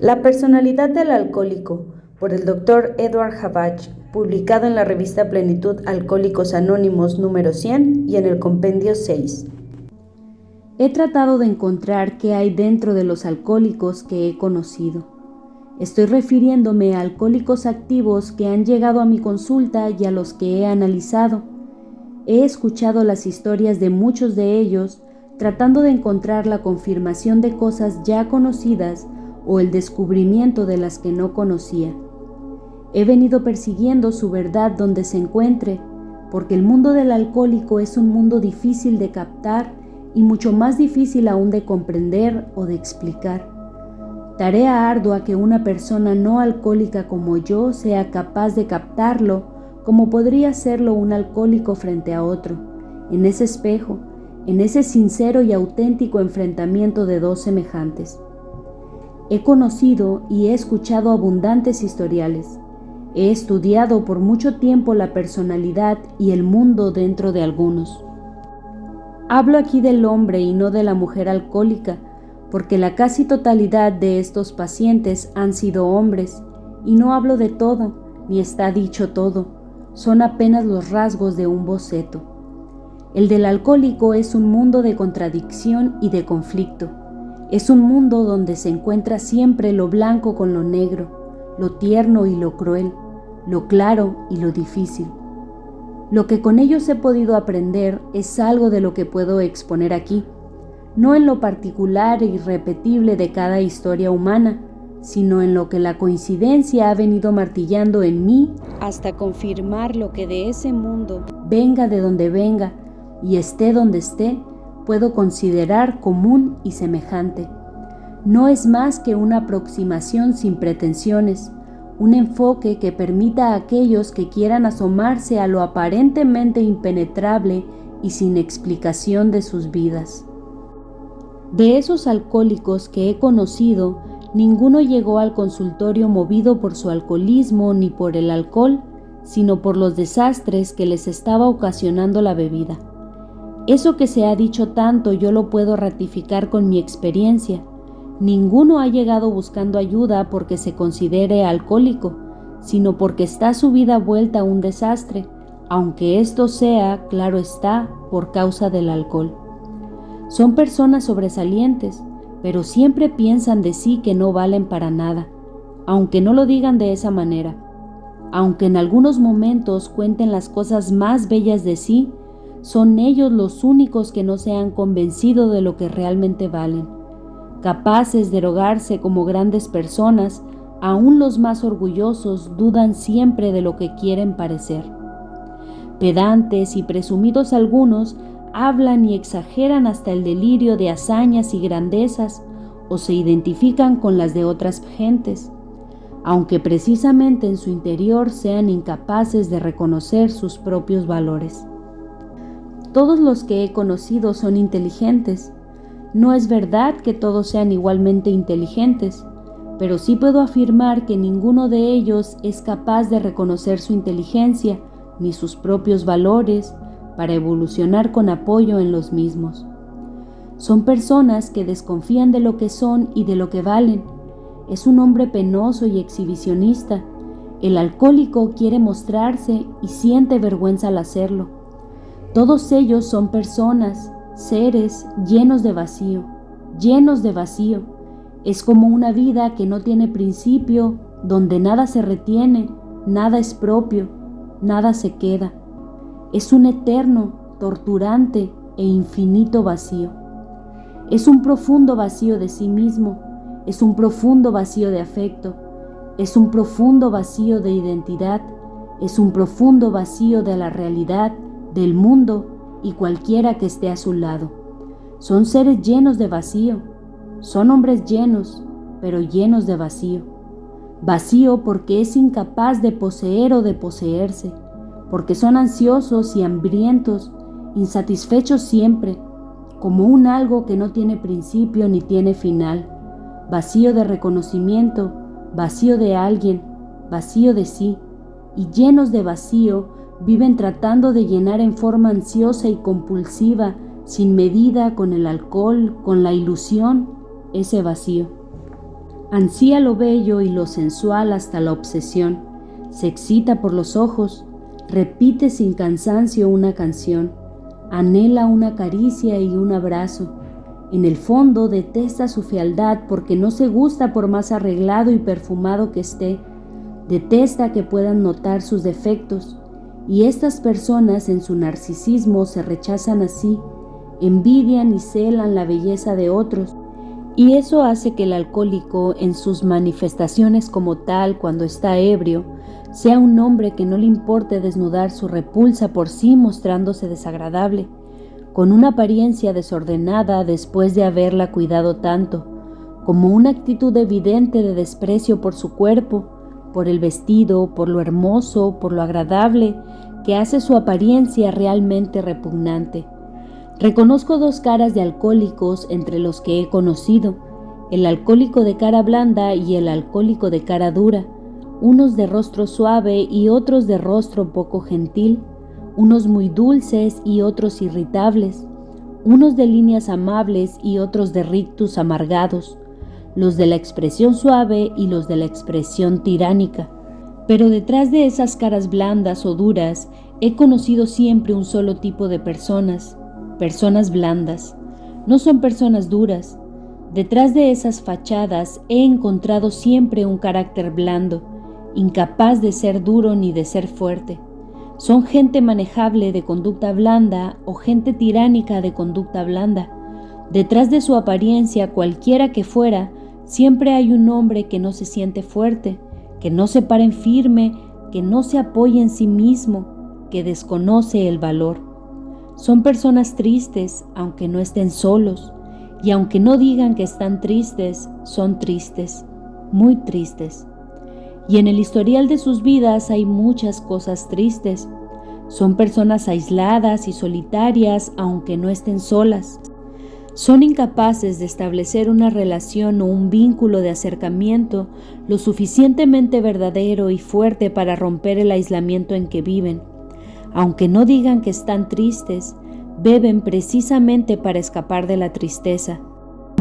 La personalidad del alcohólico, por el Dr. Edward Habach, publicado en la revista Plenitud Alcohólicos Anónimos número 100 y en el compendio 6. He tratado de encontrar qué hay dentro de los alcohólicos que he conocido. Estoy refiriéndome a alcohólicos activos que han llegado a mi consulta y a los que he analizado. He escuchado las historias de muchos de ellos, tratando de encontrar la confirmación de cosas ya conocidas o el descubrimiento de las que no conocía. He venido persiguiendo su verdad donde se encuentre, porque el mundo del alcohólico es un mundo difícil de captar y mucho más difícil aún de comprender o de explicar. Tarea ardua que una persona no alcohólica como yo sea capaz de captarlo, como podría serlo un alcohólico frente a otro, en ese espejo, en ese sincero y auténtico enfrentamiento de dos semejantes. He conocido y he escuchado abundantes historiales. He estudiado por mucho tiempo la personalidad y el mundo dentro de algunos. Hablo aquí del hombre y no de la mujer alcohólica, porque la casi totalidad de estos pacientes han sido hombres, y no hablo de todo, ni está dicho todo, son apenas los rasgos de un boceto. El del alcohólico es un mundo de contradicción y de conflicto. Es un mundo donde se encuentra siempre lo blanco con lo negro, lo tierno y lo cruel, lo claro y lo difícil. Lo que con ellos he podido aprender es algo de lo que puedo exponer aquí, no en lo particular e irrepetible de cada historia humana, sino en lo que la coincidencia ha venido martillando en mí hasta confirmar lo que de ese mundo, venga de donde venga y esté donde esté, puedo considerar común y semejante. No es más que una aproximación sin pretensiones, un enfoque que permita a aquellos que quieran asomarse a lo aparentemente impenetrable y sin explicación de sus vidas. De esos alcohólicos que he conocido, ninguno llegó al consultorio movido por su alcoholismo ni por el alcohol, sino por los desastres que les estaba ocasionando la bebida. Eso que se ha dicho tanto yo lo puedo ratificar con mi experiencia. Ninguno ha llegado buscando ayuda porque se considere alcohólico, sino porque está su vida vuelta a un desastre, aunque esto sea, claro está, por causa del alcohol. Son personas sobresalientes, pero siempre piensan de sí que no valen para nada, aunque no lo digan de esa manera. Aunque en algunos momentos cuenten las cosas más bellas de sí, son ellos los únicos que no se han convencido de lo que realmente valen. Capaces de erogarse como grandes personas, aún los más orgullosos dudan siempre de lo que quieren parecer. Pedantes y presumidos algunos hablan y exageran hasta el delirio de hazañas y grandezas, o se identifican con las de otras gentes, aunque precisamente en su interior sean incapaces de reconocer sus propios valores. Todos los que he conocido son inteligentes. No es verdad que todos sean igualmente inteligentes, pero sí puedo afirmar que ninguno de ellos es capaz de reconocer su inteligencia ni sus propios valores para evolucionar con apoyo en los mismos. Son personas que desconfían de lo que son y de lo que valen. Es un hombre penoso y exhibicionista. El alcohólico quiere mostrarse y siente vergüenza al hacerlo. Todos ellos son personas, seres llenos de vacío, llenos de vacío. Es como una vida que no tiene principio, donde nada se retiene, nada es propio, nada se queda. Es un eterno, torturante e infinito vacío. Es un profundo vacío de sí mismo, es un profundo vacío de afecto, es un profundo vacío de identidad, es un profundo vacío de la realidad, del mundo y cualquiera que esté a su lado. Son seres llenos de vacío, son hombres llenos, pero llenos de vacío. Vacío porque es incapaz de poseer o de poseerse, porque son ansiosos y hambrientos, insatisfechos siempre, como un algo que no tiene principio ni tiene final, vacío de reconocimiento, vacío de alguien, vacío de sí, y llenos de vacío, viven tratando de llenar en forma ansiosa y compulsiva, sin medida, con el alcohol, con la ilusión, ese vacío. Ansía lo bello y lo sensual hasta la obsesión, se excita por los ojos, repite sin cansancio una canción, anhela una caricia y un abrazo. En el fondo detesta su fealdad porque no se gusta por más arreglado y perfumado que esté. Detesta que puedan notar sus defectos, y estas personas en su narcisismo se rechazan así, envidian y celan la belleza de otros, y eso hace que el alcohólico, en sus manifestaciones como tal cuando está ebrio, sea un hombre que no le importe desnudar su repulsa por sí mostrándose desagradable, con una apariencia desordenada después de haberla cuidado tanto, como una actitud evidente de desprecio por su cuerpo, por el vestido, por lo hermoso, por lo agradable, que hace su apariencia realmente repugnante. Reconozco dos caras de alcohólicos entre los que he conocido, el alcohólico de cara blanda y el alcohólico de cara dura, unos de rostro suave y otros de rostro poco gentil, unos muy dulces y otros irritables, unos de líneas amables y otros de rictus amargados, los de la expresión suave y los de la expresión tiránica. Pero detrás de esas caras blandas o duras he conocido siempre un solo tipo de personas blandas. No son personas duras. Detrás de esas fachadas he encontrado siempre un carácter blando, incapaz de ser duro ni de ser fuerte. Son gente manejable de conducta blanda o gente tiránica de conducta blanda. Detrás de su apariencia, cualquiera que fuera, siempre hay un hombre que no se siente fuerte, que no se para en firme, que no se apoya en sí mismo, que desconoce el valor. Son personas tristes, aunque no estén solos, y aunque no digan que están tristes, son tristes, muy tristes. Y en el historial de sus vidas hay muchas cosas tristes. Son personas aisladas y solitarias, aunque no estén solas. Son incapaces de establecer una relación o un vínculo de acercamiento lo suficientemente verdadero y fuerte para romper el aislamiento en que viven. Aunque no digan que están tristes, beben precisamente para escapar de la tristeza.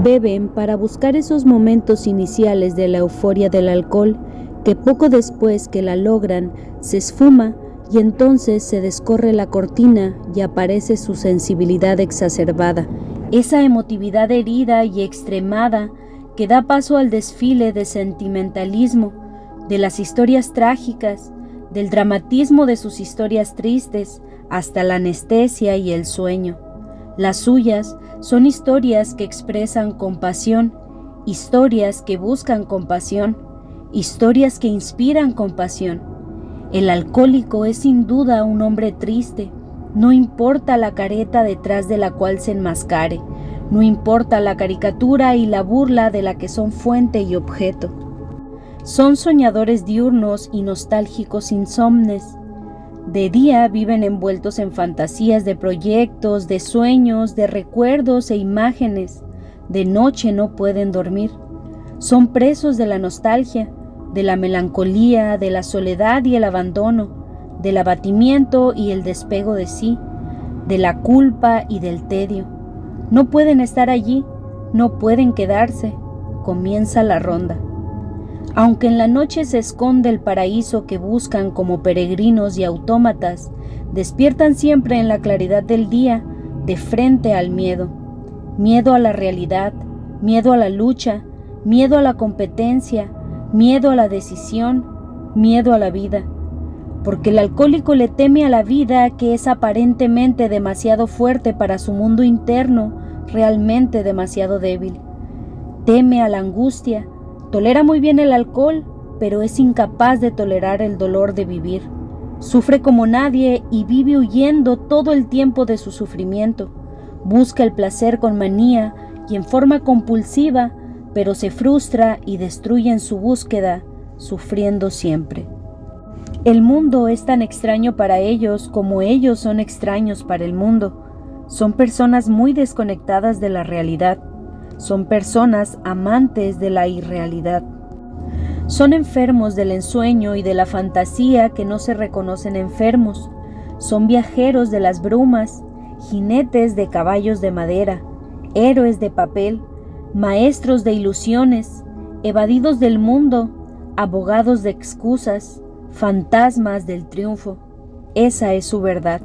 Beben para buscar esos momentos iniciales de la euforia del alcohol, que poco después que la logran se esfuma y entonces se descorre la cortina y aparece su sensibilidad exacerbada, esa emotividad herida y extremada que da paso al desfile de sentimentalismo, de las historias trágicas, del dramatismo de sus historias tristes, hasta la anestesia y el sueño. Las suyas son historias que expresan compasión, historias que buscan compasión, historias que inspiran compasión. El alcohólico es sin duda un hombre triste, no importa la careta detrás de la cual se enmascare, no importa la caricatura y la burla de la que son fuente y objeto. Son soñadores diurnos y nostálgicos insomnes. De día viven envueltos en fantasías de proyectos, de sueños, de recuerdos e imágenes. De noche no pueden dormir. Son presos de la nostalgia, de la melancolía, de la soledad y el abandono, del abatimiento y el despego de sí, de la culpa y del tedio. No pueden estar allí, no pueden quedarse. Comienza la ronda. Aunque en la noche se esconde el paraíso que buscan como peregrinos y autómatas, despiertan siempre en la claridad del día, de frente al miedo. Miedo a la realidad, miedo a la lucha, miedo a la competencia, miedo a la decisión, miedo a la vida. Porque el alcohólico le teme a la vida, que es aparentemente demasiado fuerte para su mundo interno, realmente demasiado débil. Teme a la angustia. Tolera muy bien el alcohol, pero es incapaz de tolerar el dolor de vivir. Sufre como nadie y vive huyendo todo el tiempo de su sufrimiento. Busca el placer con manía y en forma compulsiva, pero se frustra y destruye en su búsqueda, sufriendo siempre. El mundo es tan extraño para ellos como ellos son extraños para el mundo. Son personas muy desconectadas de la realidad. Son personas amantes de la irrealidad. Son enfermos del ensueño y de la fantasía que no se reconocen enfermos. Son viajeros de las brumas, jinetes de caballos de madera, héroes de papel, maestros de ilusiones, evadidos del mundo, abogados de excusas, fantasmas del triunfo. Esa es su verdad.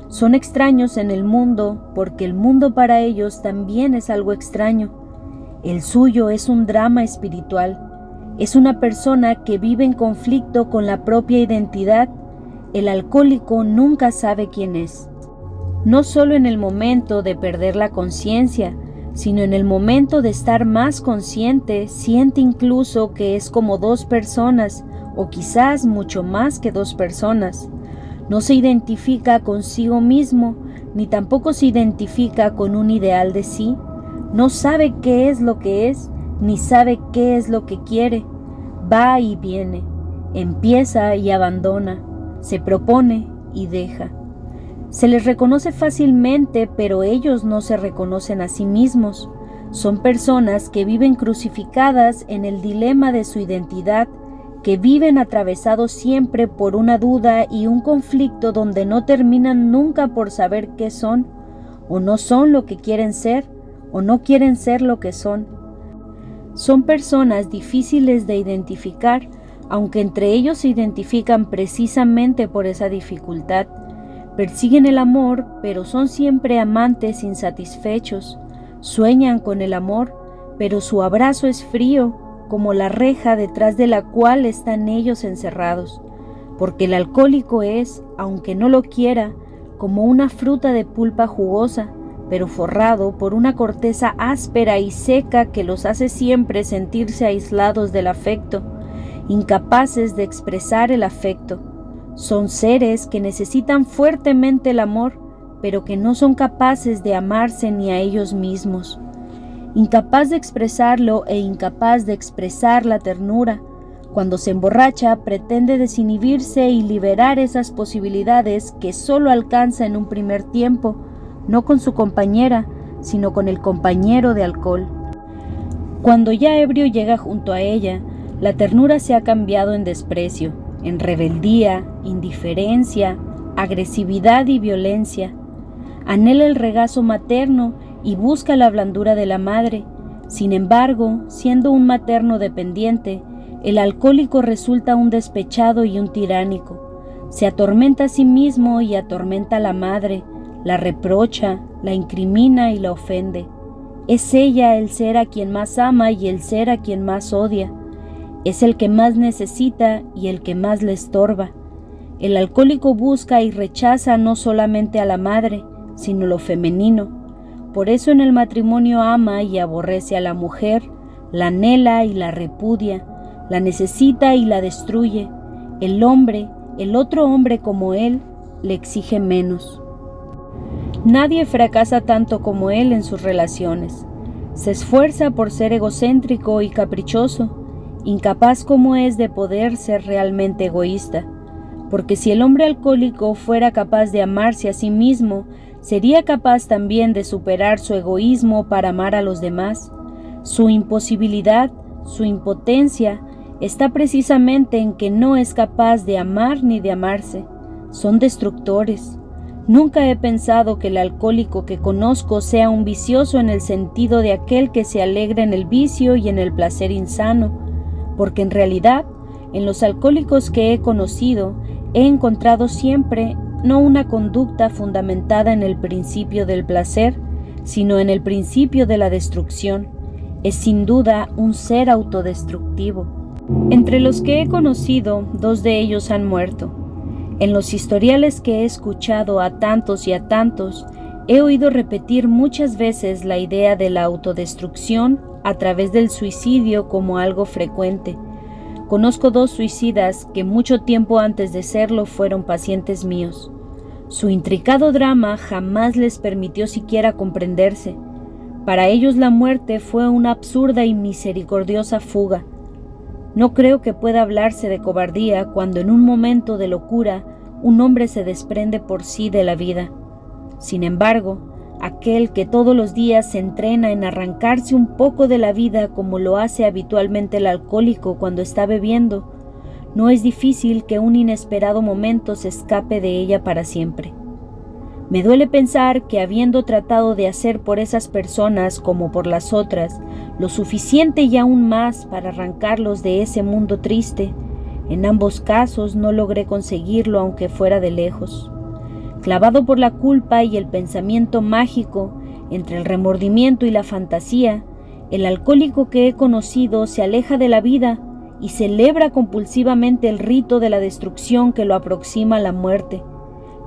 Son extraños en el mundo porque el mundo para ellos también es algo extraño. El suyo es un drama espiritual. Es una persona que vive en conflicto con la propia identidad. El alcohólico nunca sabe quién es. No solo en el momento de perder la conciencia, sino en el momento de estar más consciente, siente incluso que es como dos personas, o quizás mucho más que dos personas. No se identifica consigo mismo, ni tampoco se identifica con un ideal de sí. No sabe qué es lo que es, ni sabe qué es lo que quiere. Va y viene, empieza y abandona, se propone y deja. Se les reconoce fácilmente, pero ellos no se reconocen a sí mismos. Son personas que viven crucificadas en el dilema de su identidad, que viven atravesados siempre por una duda y un conflicto donde no terminan nunca por saber qué son, o no son lo que quieren ser, o no quieren ser lo que son. Son personas difíciles de identificar, aunque entre ellos se identifican precisamente por esa dificultad. Persiguen el amor, pero son siempre amantes insatisfechos. Sueñan con el amor, pero su abrazo es frío, como la reja detrás de la cual están ellos encerrados. Porque el alcohólico es, aunque no lo quiera, como una fruta de pulpa jugosa, pero forrado por una corteza áspera y seca que los hace siempre sentirse aislados del afecto, incapaces de expresar el afecto. Son seres que necesitan fuertemente el amor, pero que no son capaces de amarse ni a ellos mismos. Incapaz de expresarlo e incapaz de expresar la ternura. Cuando se emborracha, pretende desinhibirse y liberar esas posibilidades que solo alcanza en un primer tiempo, no con su compañera, sino con el compañero de alcohol. Cuando ya ebrio llega junto a ella, la ternura se ha cambiado en desprecio, en rebeldía, indiferencia, agresividad y violencia. Anhela el regazo materno y busca la blandura de la madre. Sin embargo, siendo un materno dependiente, el alcohólico resulta un despechado y un tiránico. Se atormenta a sí mismo y atormenta a la madre, la reprocha, la incrimina y la ofende. Es ella el ser a quien más ama y el ser a quien más odia. Es el que más necesita y el que más le estorba. El alcohólico busca y rechaza no solamente a la madre, sino lo femenino. Por eso en el matrimonio ama y aborrece a la mujer, la anhela y la repudia, la necesita y la destruye. El hombre, el otro hombre como él, le exige menos. Nadie fracasa tanto como él en sus relaciones. Se esfuerza por ser egocéntrico y caprichoso, incapaz como es de poder ser realmente egoísta, porque si el hombre alcohólico fuera capaz de amarse a sí mismo, sería capaz también de superar su egoísmo para amar a los demás. Su imposibilidad, su impotencia, está precisamente en que no es capaz de amar ni de amarse. Son destructores. Nunca he pensado que el alcohólico que conozco sea un vicioso en el sentido de aquel que se alegra en el vicio y en el placer insano, porque en realidad, en los alcohólicos que he conocido, he encontrado siempre no una conducta fundamentada en el principio del placer, sino en el principio de la destrucción. Es sin duda un ser autodestructivo. Entre los que he conocido, 2 de ellos han muerto. En los historiales que he escuchado a tantos y a tantos, he oído repetir muchas veces la idea de la autodestrucción a través del suicidio como algo frecuente. Conozco 2 suicidas que mucho tiempo antes de serlo fueron pacientes míos. Su intricado drama jamás les permitió siquiera comprenderse. Para ellos la muerte fue una absurda y misericordiosa fuga. No creo que pueda hablarse de cobardía cuando en un momento de locura un hombre se desprende por sí de la vida. Sin embargo, aquel que todos los días se entrena en arrancarse un poco de la vida como lo hace habitualmente el alcohólico cuando está bebiendo, no es difícil que un inesperado momento se escape de ella para siempre. Me duele pensar que habiendo tratado de hacer por esas personas como por las otras, lo suficiente y aún más para arrancarlos de ese mundo triste, en ambos casos no logré conseguirlo aunque fuera de lejos. Clavado por la culpa y el pensamiento mágico, entre el remordimiento y la fantasía, el alcohólico que he conocido se aleja de la vida y celebra compulsivamente el rito de la destrucción que lo aproxima a la muerte.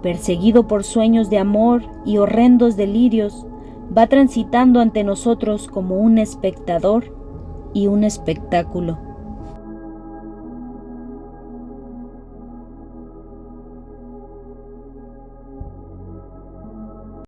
Perseguido por sueños de amor y horrendos delirios, va transitando ante nosotros como un espectador y un espectáculo.